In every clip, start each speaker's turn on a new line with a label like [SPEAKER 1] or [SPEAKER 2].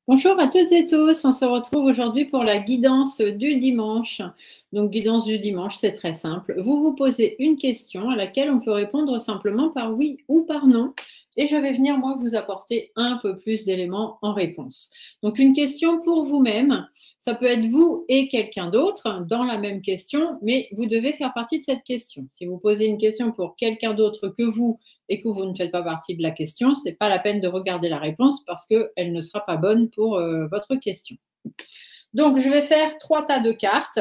[SPEAKER 1] Bonjour à toutes et tous, on se retrouve aujourd'hui pour la guidance du dimanche. Donc guidance du dimanche, c'est très simple. Vous vous posez une question à laquelle on peut répondre simplement par oui ou par non. Et je vais venir, moi, vous apporter un peu plus d'éléments en réponse. Donc une question pour vous-même, ça peut être vous et quelqu'un d'autre dans la même question, mais vous devez faire partie de cette question. Si vous posez une question pour quelqu'un d'autre que vous et que vous ne faites pas partie de la question, ce n'est pas la peine de regarder la réponse parce qu'elle ne sera pas bonne pour votre question. Donc, je vais faire 3 tas de cartes.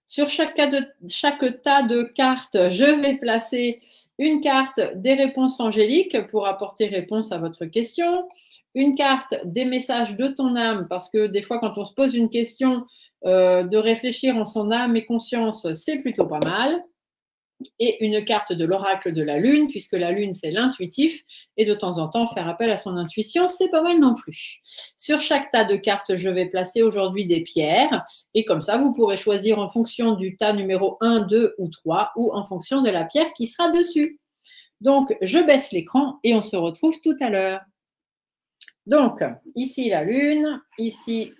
[SPEAKER 1] Sur chaque tas de cartes, je vais placer une carte des réponses angéliques pour apporter réponse à votre question, une carte des messages de ton âme, parce que des fois, quand on se pose une question, de réfléchir en son âme et conscience, c'est plutôt pas mal. Et une carte de l'oracle de la lune, puisque la lune, c'est l'intuitif, et de temps en temps, faire appel à son intuition, c'est pas mal non plus. Sur chaque tas de cartes, je vais placer aujourd'hui des pierres, et comme ça, vous pourrez choisir en fonction du tas numéro 1, 2 ou 3, ou en fonction de la pierre qui sera dessus. Donc, je baisse l'écran et on se retrouve tout à l'heure. Donc, ici la lune, ici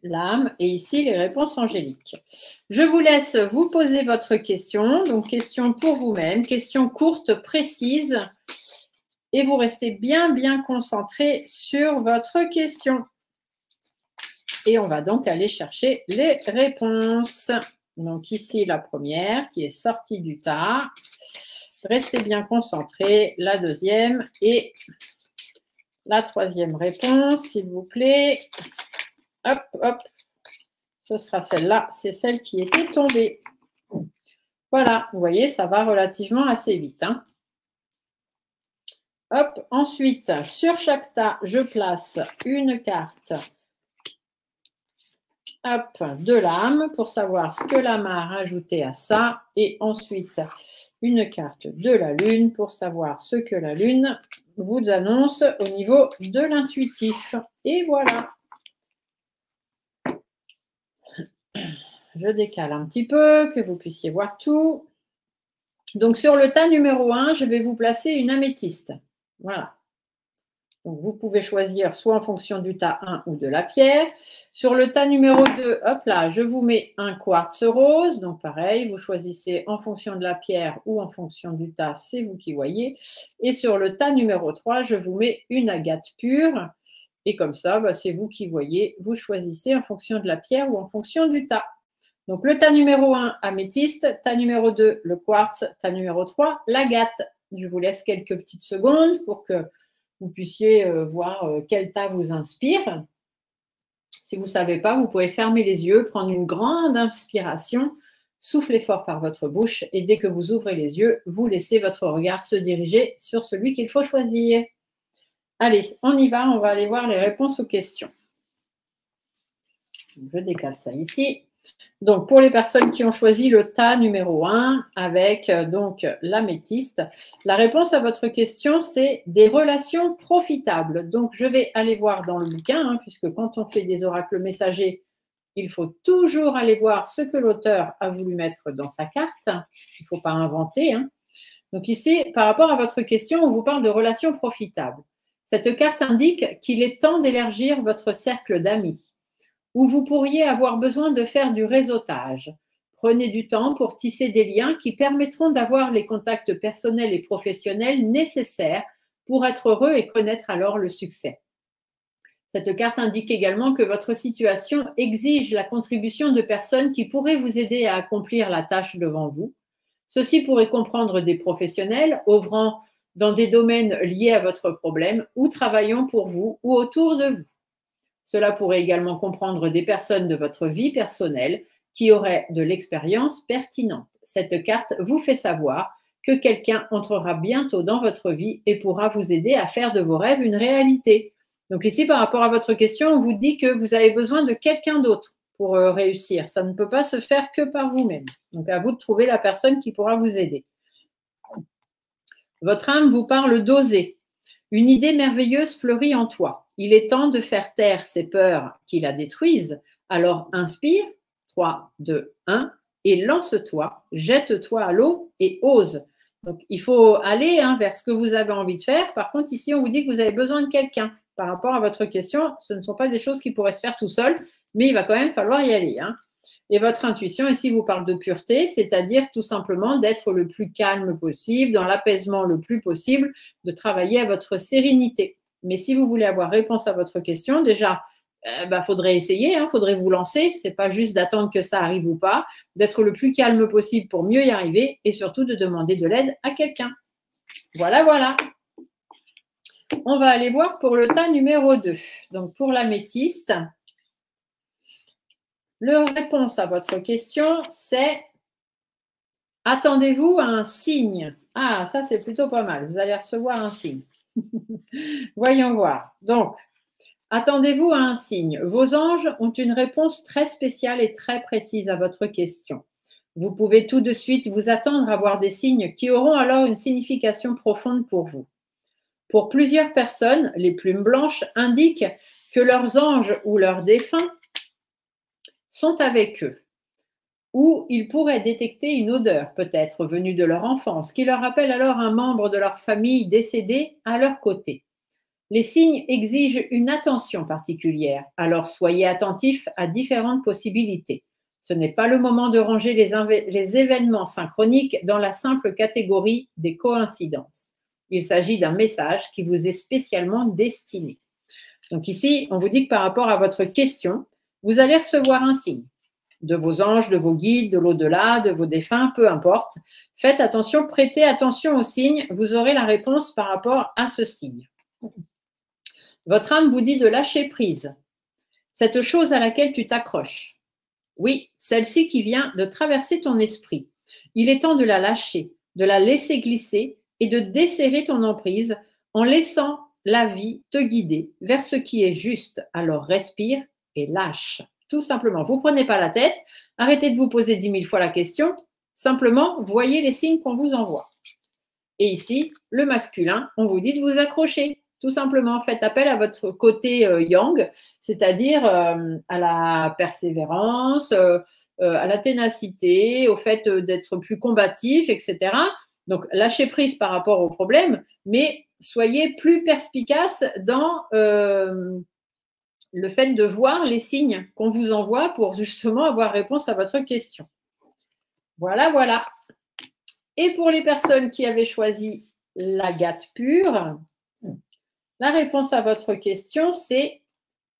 [SPEAKER 1] l'âme et ici les réponses angéliques. Je vous laisse vous poser votre question. Donc, question pour vous-même, question courte, précise. Et vous restez bien concentré sur votre question. Et on va donc aller chercher les réponses. Donc, ici la première qui est sortie du tas. Restez bien concentrés. La deuxième et la troisième réponse, s'il vous plaît. Hop, hop, ce sera celle-là, c'est celle qui était tombée. Voilà, vous voyez, ça va relativement assez vite. Hein. Hop, ensuite, sur chaque tas, je place une carte hop, de l'âme pour savoir ce que l'âme a rajouté à ça. Et ensuite, une carte de la lune pour savoir ce que la lune vous annonce au niveau de l'intuitif. Et voilà. Je décale un petit peu, que vous puissiez voir tout. Donc, sur le tas numéro 1, je vais vous placer une améthyste. Voilà. Donc, vous pouvez choisir soit en fonction du tas 1 ou de la pierre. Sur le tas numéro 2, hop là, je vous mets un quartz rose. Donc, pareil, vous choisissez en fonction de la pierre ou en fonction du tas, c'est vous qui voyez. Et sur le tas numéro 3, je vous mets une agate pure. Et comme ça, bah, c'est vous qui voyez. Vous choisissez en fonction de la pierre ou en fonction du tas. Donc, le tas numéro 1, améthyste. Tas numéro 2, le quartz. Tas numéro 3, l'agate. Je vous laisse quelques petites secondes pour que vous puissiez voir quel tas vous inspire. Si vous ne savez pas, vous pouvez fermer les yeux, prendre une grande inspiration, souffler fort par votre bouche et dès que vous ouvrez les yeux, vous laissez votre regard se diriger sur celui qu'il faut choisir. Allez, on y va, on va aller voir les réponses aux questions. Je décale ça ici. Donc, pour les personnes qui ont choisi le tas numéro 1 avec donc l'améthyste, la réponse à votre question, c'est des relations profitables. Donc, je vais aller voir dans le bouquin, puisque quand on fait des oracles messagers, il faut toujours aller voir ce que l'auteur a voulu mettre dans sa carte. Il ne faut pas inventer. Donc ici, par rapport à votre question, on vous parle de relations profitables. Cette carte indique qu'il est temps d'élargir votre cercle d'amis, où vous pourriez avoir besoin de faire du réseautage. Prenez du temps pour tisser des liens qui permettront d'avoir les contacts personnels et professionnels nécessaires pour être heureux et connaître alors le succès. Cette carte indique également que votre situation exige la contribution de personnes qui pourraient vous aider à accomplir la tâche devant vous. Ceux-ci pourraient comprendre des professionnels œuvrant dans des domaines liés à votre problème ou travaillant pour vous ou autour de vous. Cela pourrait également comprendre des personnes de votre vie personnelle qui auraient de l'expérience pertinente. Cette carte vous fait savoir que quelqu'un entrera bientôt dans votre vie et pourra vous aider à faire de vos rêves une réalité. Donc ici, par rapport à votre question, on vous dit que vous avez besoin de quelqu'un d'autre pour réussir. Ça ne peut pas se faire que par vous-même. Donc à vous de trouver la personne qui pourra vous aider. Votre âme vous parle d'oser. Une idée merveilleuse fleurit en toi. Il est temps de faire taire ces peurs qui la détruisent. Alors inspire, 3, 2, 1, et lance-toi, jette-toi à l'eau et ose. Donc il faut aller vers ce que vous avez envie de faire. Par contre, ici, on vous dit que vous avez besoin de quelqu'un. Par rapport à votre question, ce ne sont pas des choses qui pourraient se faire tout seul, mais il va quand même falloir y aller. Et votre intuition, ici, vous parle de pureté, c'est-à-dire tout simplement d'être le plus calme possible, dans l'apaisement le plus possible, de travailler à votre sérénité. Mais si vous voulez avoir réponse à votre question, déjà, faudrait essayer, faudrait vous lancer. Ce n'est pas juste d'attendre que ça arrive ou pas, d'être le plus calme possible pour mieux y arriver et surtout de demander de l'aide à quelqu'un. Voilà, voilà. On va aller voir pour le tas numéro 2. Donc, pour l'améthyste, la réponse à votre question, c'est attendez-vous à un signe. Ah, ça, c'est plutôt pas mal. Vous allez recevoir un signe. Voyons voir. Donc, attendez-vous à un signe. Vos anges ont une réponse très spéciale et très précise à votre question. Vous pouvez tout de suite vous attendre à voir des signes qui auront alors une signification profonde pour vous. Pour plusieurs personnes, les plumes blanches indiquent que leurs anges ou leurs défunts sont avec eux, ou ils pourraient détecter une odeur peut-être venue de leur enfance qui leur rappelle alors un membre de leur famille décédé à leur côté. Les signes exigent une attention particulière, alors soyez attentifs à différentes possibilités. Ce n'est pas le moment de ranger les événements synchroniques dans la simple catégorie des coïncidences. Il s'agit d'un message qui vous est spécialement destiné. Donc ici, on vous dit que par rapport à votre question, vous allez recevoir un signe de vos anges, de vos guides, de l'au-delà, de vos défunts, peu importe. Faites attention, prêtez attention au signe, vous aurez la réponse par rapport à ce signe. Votre âme vous dit de lâcher prise. Cette chose à laquelle tu t'accroches. Oui, celle-ci qui vient de traverser ton esprit. Il est temps de la lâcher, de la laisser glisser et de desserrer ton emprise en laissant la vie te guider vers ce qui est juste. Alors respire et lâche. Tout simplement, vous ne prenez pas la tête, arrêtez de vous poser 10 000 fois la question, simplement voyez les signes qu'on vous envoie. Et ici, le masculin, on vous dit de vous accrocher. Tout simplement, faites appel à votre côté yang, c'est-à-dire à la persévérance, à la ténacité, au fait d'être plus combatif, etc. Donc, lâchez prise par rapport au problème, mais soyez plus perspicace dans le fait de voir les signes qu'on vous envoie pour justement avoir réponse à votre question. Voilà, voilà. Et pour les personnes qui avaient choisi l'agate pure, la réponse à votre question, c'est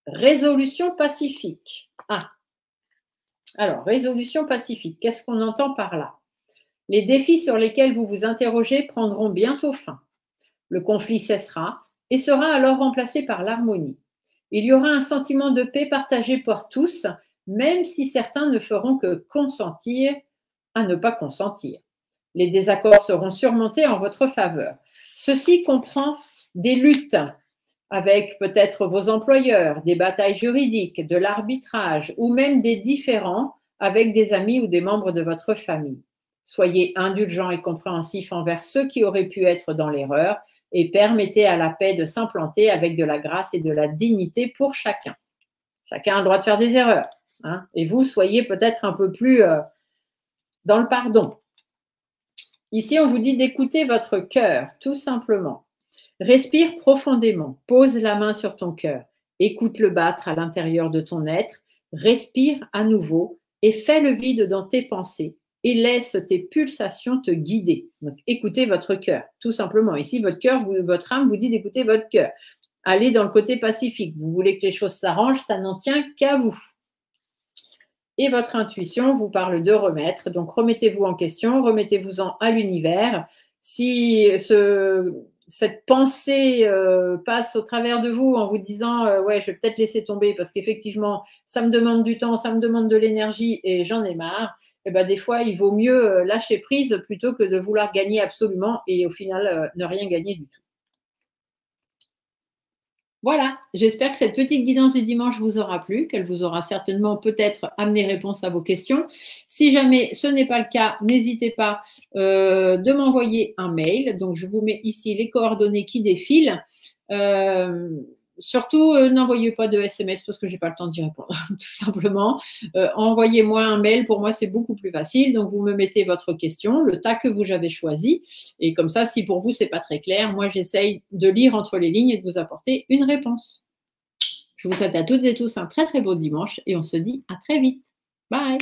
[SPEAKER 1] résolution pacifique. Ah, alors, résolution pacifique, qu'est-ce qu'on entend par là? Les défis sur lesquels vous vous interrogez prendront bientôt fin. Le conflit cessera et sera alors remplacé par l'harmonie. Il y aura un sentiment de paix partagé par tous, même si certains ne feront que consentir à ne pas consentir. Les désaccords seront surmontés en votre faveur. Ceci comprend des luttes avec peut-être vos employeurs, des batailles juridiques, de l'arbitrage ou même des différends avec des amis ou des membres de votre famille. Soyez indulgents et compréhensifs envers ceux qui auraient pu être dans l'erreur et permettez à la paix de s'implanter avec de la grâce et de la dignité pour chacun. Chacun a le droit de faire des erreurs. Et vous, soyez peut-être un peu plus dans le pardon. Ici, on vous dit d'écouter votre cœur, tout simplement. Respire profondément, pose la main sur ton cœur, écoute-le battre à l'intérieur de ton être, respire à nouveau et fais le vide dans tes pensées et laisse tes pulsations te guider. Donc, écoutez votre cœur, tout simplement. Ici, votre cœur, votre âme vous dit d'écouter votre cœur. Allez dans le côté pacifique. Vous voulez que les choses s'arrangent, ça n'en tient qu'à vous. Et votre intuition vous parle de remettre. Donc, remettez-vous en question, remettez-vous-en à l'univers. Si cette pensée passe au travers de vous en vous disant ouais, je vais peut-être laisser tomber parce qu'effectivement, ça me demande du temps, ça me demande de l'énergie et j'en ai marre, et ben, des fois, il vaut mieux lâcher prise plutôt que de vouloir gagner absolument et au final, ne rien gagner du tout. Voilà, j'espère que cette petite guidance du dimanche vous aura plu, qu'elle vous aura certainement peut-être amené réponse à vos questions. Si jamais ce n'est pas le cas, n'hésitez pas de m'envoyer un mail. Donc, je vous mets ici les coordonnées qui défilent. Surtout, n'envoyez pas de SMS parce que je n'ai pas le temps d'y répondre, tout simplement. Envoyez-moi un mail, pour moi, c'est beaucoup plus facile. Donc, vous me mettez votre question, le tas que vous avez choisi. Et comme ça, si pour vous, ce n'est pas très clair, moi, j'essaye de lire entre les lignes et de vous apporter une réponse. Je vous souhaite à toutes et tous un très, très beau dimanche et on se dit à très vite. Bye!